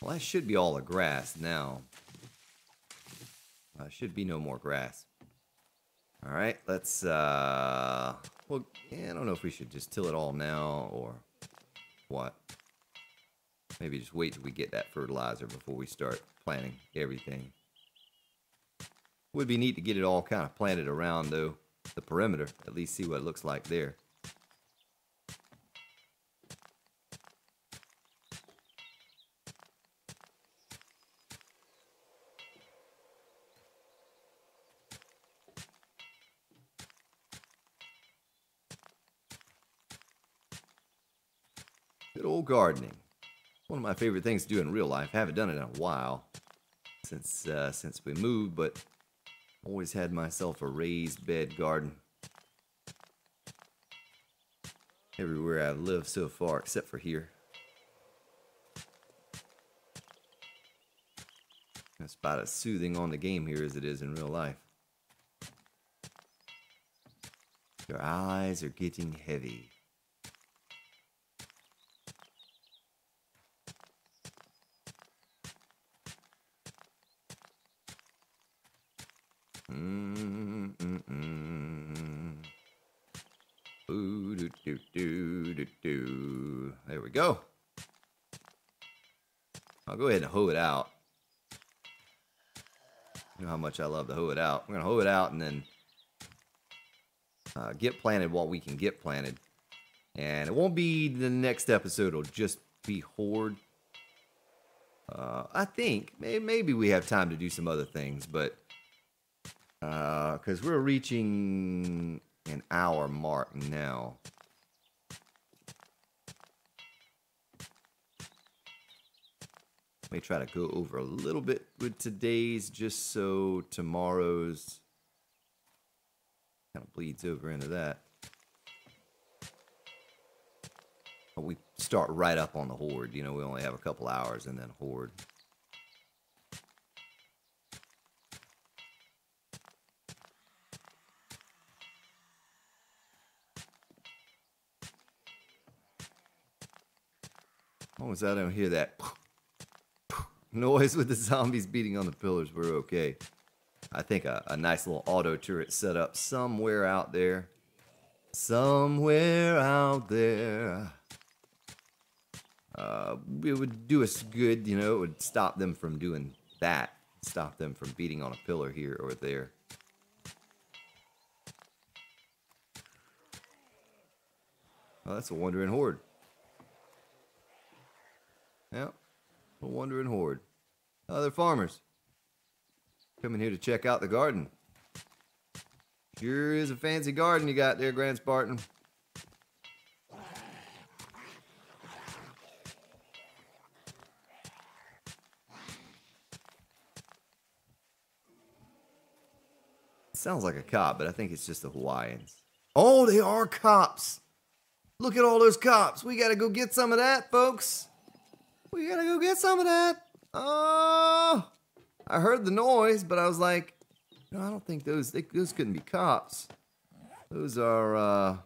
Well, that should be all the grass now. Should be no more grass. All right, let's, well, yeah, I don't know if we should just till it all now or what. Maybe just wait till we get that fertilizer before we start planting everything. Would be neat to get it all kind of planted around, though, the perimeter. At least see what it looks like there. Good old gardening. One of my favorite things to do in real life. I haven't done it in a while since we moved, but always had myself a raised bed garden. Everywhere I've lived so far, except for here. It's about as soothing on the game here as it is in real life. Your eyes are getting heavy. Ooh, do, do, do, do, do. There we go. I'll go ahead and hoe it out. You know how much I love to hoe it out. We're going to hoe it out and then get planted what we can get planted. And it won't be the next episode. It'll just be Horde. I think maybe we have time to do some other things, but because we're reaching an hour mark now. Let me try to go over a little bit with today's just so tomorrow's kind of bleeds over into that. But we start right up on the Horde. You know, we only have a couple hours and then Horde. As long as I don't hear that noise with the zombies beating on the pillars, we're okay. I think a nice little auto turret set up somewhere out there. Somewhere out there. It would do us good, you know. It would stop them from doing that. Stop them from beating on a pillar here or there. Oh, that's a wandering horde. Yep, a wandering horde. Other farmers coming here to check out the garden. Sure is a fancy garden you got there, Grand Spartan. It sounds like a cop, but I think it's just the Hawaiians. Oh, they are cops. Look at all those cops. We gotta go get some of that, folks. We gotta go get some of that. Oh, I heard the noise, but I was like, no, I don't think those couldn't be cops. Those are,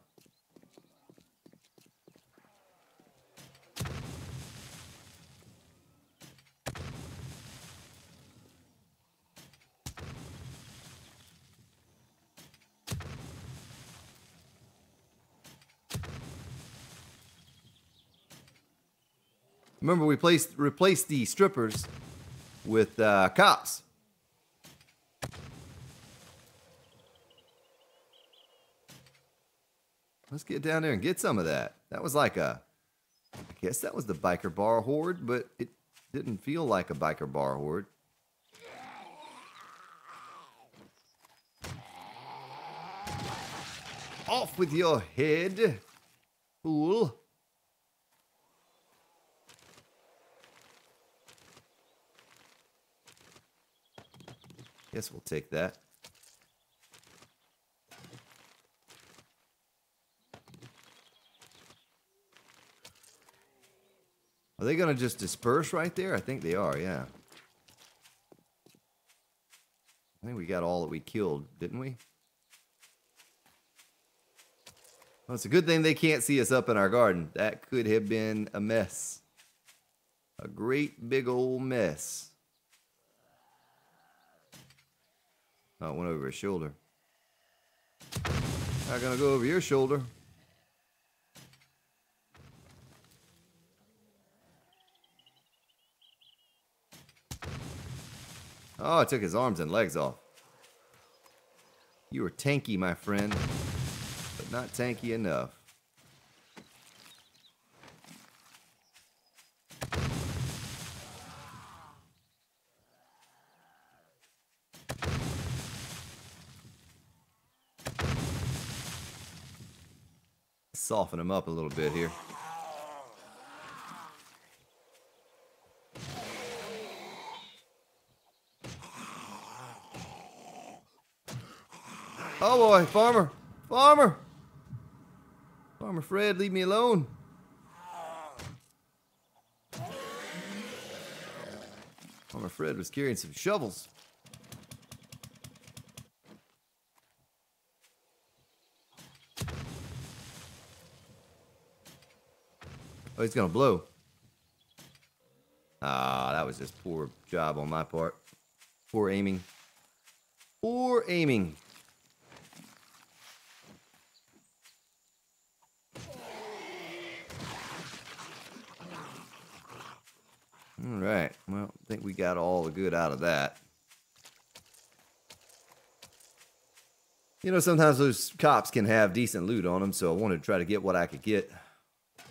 remember, we replaced the strippers with cops. Let's get down there and get some of that. That was like I guess that was the biker bar horde, but it didn't feel like a biker bar horde. Off with your head, fool. Guess we'll take that. Are they going to just disperse right there? I think they are, yeah. I think we got all that we killed, didn't we? Well, it's a good thing they can't see us up in our garden. That could have been a mess. A great big old mess. Oh, it went over his shoulder. Not gonna go over your shoulder. Oh, I took his arms and legs off. You were tanky, my friend, but not tanky enough. Soften him up a little bit here. Oh boy, Farmer! Farmer! Farmer Fred, leave me alone. Farmer Fred was carrying some shovels. Oh, he's gonna blow. Ah, that was just poor job on my part. Poor aiming. Poor aiming. All right. Well, I think we got all the good out of that. You know, sometimes those cops can have decent loot on them, so I wanted to try to get what I could get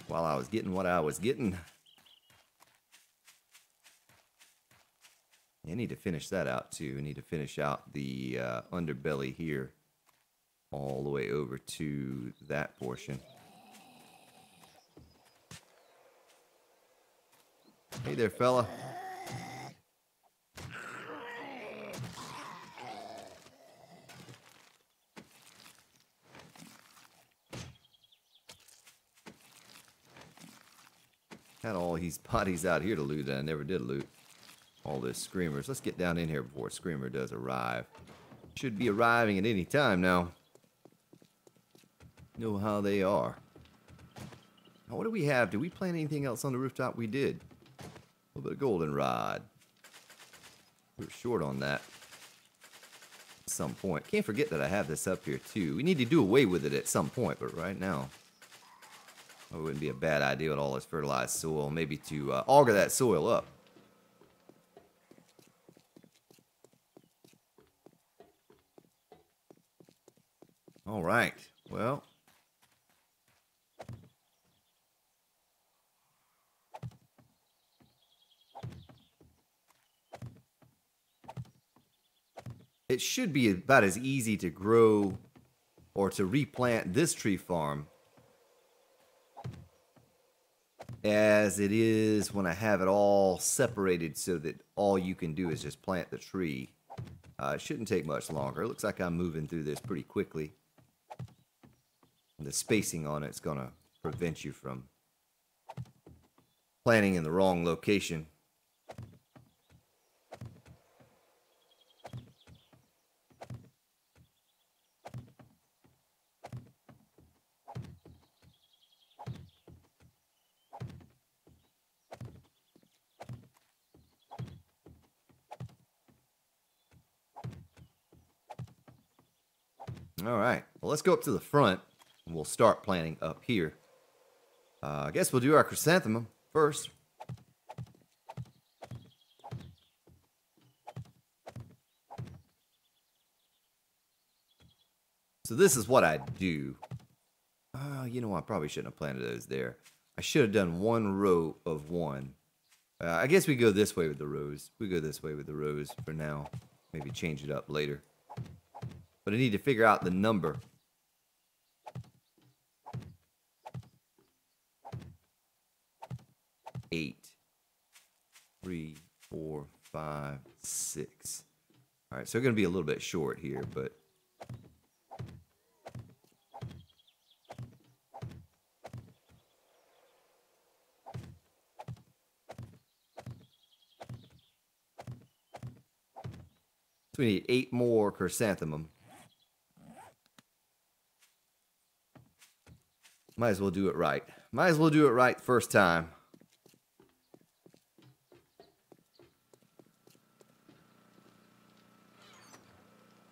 while I was getting what I was getting. I need to finish that out, too. I need to finish out the underbelly here all the way over to that portion. Hey there, fella. Had all these bodies out here to loot that I never did loot. All this screamers. Let's get down in here before Screamer does arrive. Should be arriving at any time now. Know how they are. Now, what do we have? Did we plant anything else on the rooftop? We did. A little bit of goldenrod. We were short on that at some point. Can't forget that I have this up here too. We need to do away with it at some point, but right now, it wouldn't be a bad idea with all this fertilized soil, maybe to auger that soil up. All right, well. It should be about as easy to grow or to replant this tree farm as it is when I have it all separated so that all you can do is just plant the tree. It shouldn't take much longer. It looks like I'm moving through this pretty quickly. And the spacing on it's going to prevent you from planting in the wrong location. All right, well, let's go up to the front and we'll start planting up here. I guess we'll do our chrysanthemum first. So this is what I do. You know, I probably shouldn't have planted those there. I should have done one row of one. I guess we go this way with the rows. We go this way with the rows for now. Maybe change it up later. But I need to figure out the number. Eight. 3, 4, 5, 6. All right, so we're going to be a little bit short here, but... So we need 8 more chrysanthemum. Might as well do it right. Might as well do it right first time.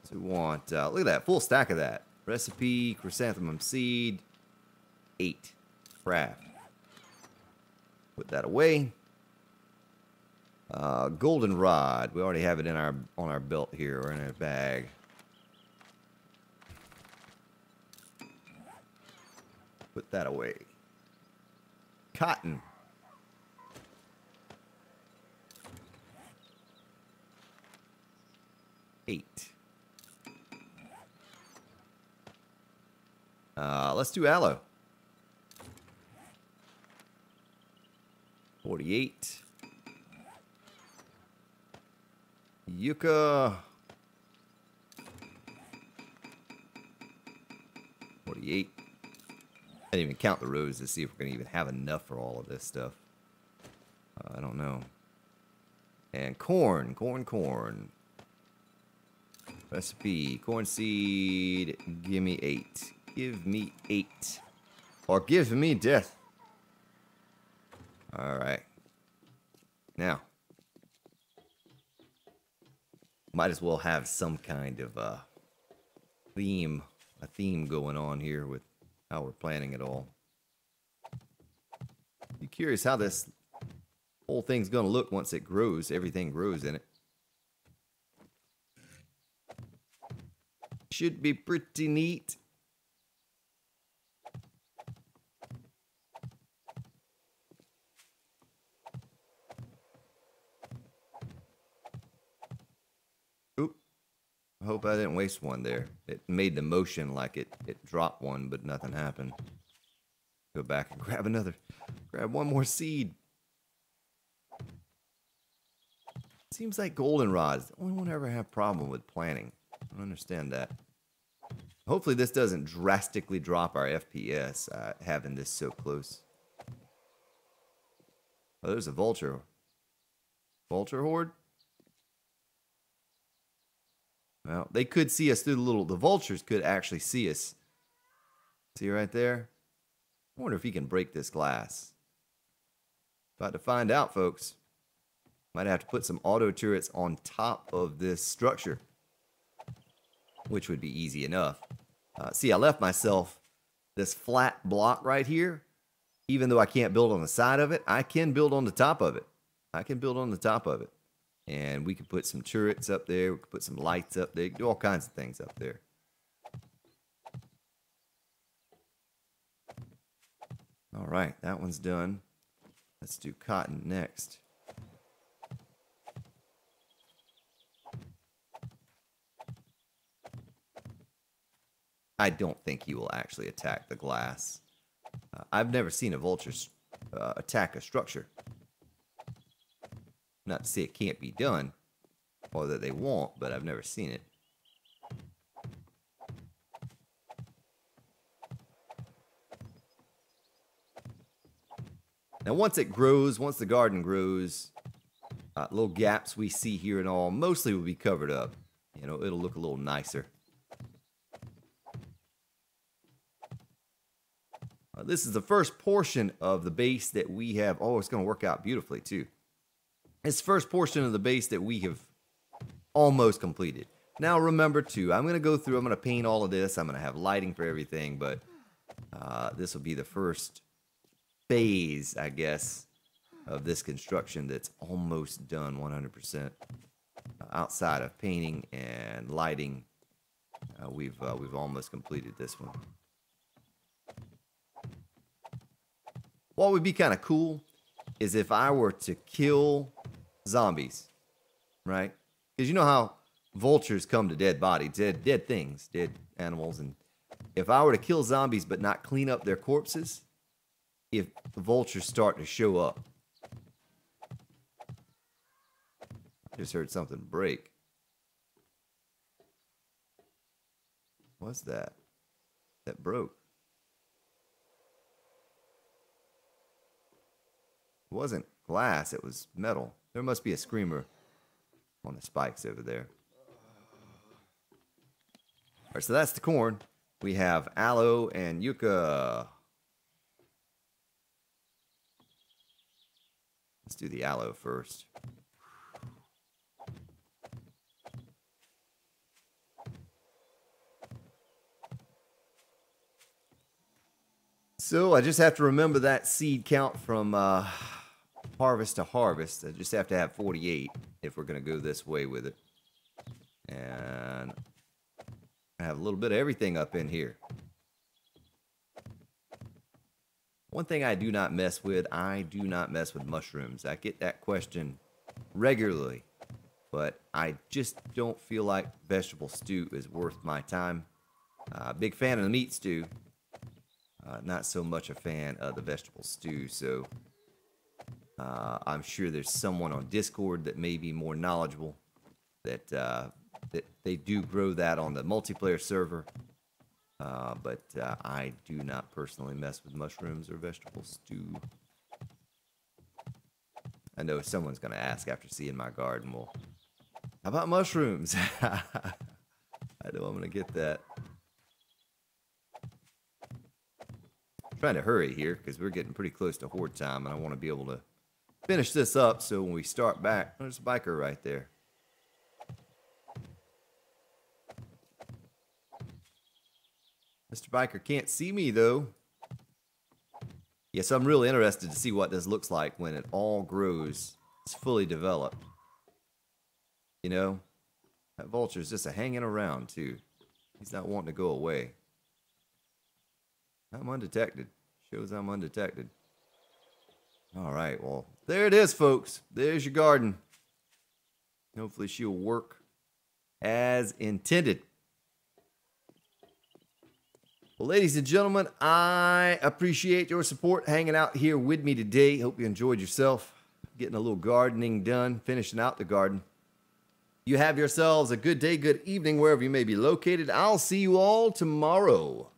So we want, look at that, full stack of that. Recipe, chrysanthemum seed, 8. Craft. Put that away. Goldenrod. We already have it in our on our belt here, or in our bag. Put that away. Cotton. Eight. Let's do aloe. 48. Yucca. 48. I didn't even count the rows to see if we're going to even have enough for all of this stuff. I don't know. And corn. Recipe. Corn seed. Give me 8. Give me 8. Or give me death. Alright. Now. Might as well have some kind of a theme going on here with how we're planning it all. Be curious how this whole thing's gonna look once it grows. Everything grows in it. Should be pretty neat. Oop. I hope I didn't waste one there. It made the motion like it dropped one, but nothing happened. Go back and grab another. Grab one more seed. Seems like goldenrod is the only one I ever have problem with planting. I don't understand that. Hopefully this doesn't drastically drop our FPS, having this so close. Oh, there's a vulture. Vulture horde? Well, they could see us through the vultures could actually see us. See right there? I wonder if he can break this glass. About to find out, folks. Might have to put some auto turrets on top of this structure, which would be easy enough. See, I left myself this flat block right here. Even though I can't build on the side of it, I can build on the top of it. And we could put some turrets up there. We could put some lights up there. Do all kinds of things up there. All right, that one's done. Let's do cotton next. I don't think he will actually attack the glass. I've never seen a vulture attack a structure. Not to say it can't be done, or that they won't, but I've never seen it. Now once it grows, once the garden grows, little gaps we see here and all mostly will be covered up. You know, it'll look a little nicer. This is the first portion of the base that we have. Oh, it's going to work out beautifully too. It's the first portion of the base that we have almost completed. Now remember too, I'm going to go through, I'm going to paint all of this. I'm going to have lighting for everything, but this will be the first phase, I guess, of this construction that's almost done 100%. Outside of painting and lighting, we've almost completed this one. what would be kind of cool is if I were to kill zombies, right? Because you know how vultures come to dead bodies, dead things, dead animals. And if I were to kill zombies but not clean up their corpses, if the vultures start to show up. Just heard something break. What's that? That broke. It wasn't glass, it was metal. There must be a screamer on the spikes over there. All right, so that's the corn. We have aloe and yucca. Let's do the aloe first. So I just have to remember that seed count from harvest to harvest. I just have to have 48 if we're going to go this way with it. And I have a little bit of everything up in here. One thing I do not mess with, I do not mess with mushrooms. I get that question regularly, but I just don't feel like vegetable stew is worth my time. Big fan of the meat stew. Not so much a fan of the vegetable stew, so I'm sure there's someone on Discord that may be more knowledgeable, that they do grow that on the multiplayer server, but I do not personally mess with mushrooms or vegetable stew. I know someone's going to ask after seeing my garden, well, how about mushrooms? I know I'm going to get that. Trying to hurry here because we're getting pretty close to horde time, and I want to be able to finish this up so when we start back, there's a biker right there. Mr. Biker can't see me though. Yes, I'm really interested to see what this looks like when it all grows. It's fully developed. You know, that vulture's just hanging around too. He's not wanting to go away. I'm undetected. Shows I'm undetected. All right, well, there it is, folks. There's your garden. Hopefully she'll work as intended. Well, ladies and gentlemen, I appreciate your support hanging out here with me today. Hope you enjoyed yourself. Getting a little gardening done, finishing out the garden. You have yourselves a good day, good evening, wherever you may be located. I'll see you all tomorrow.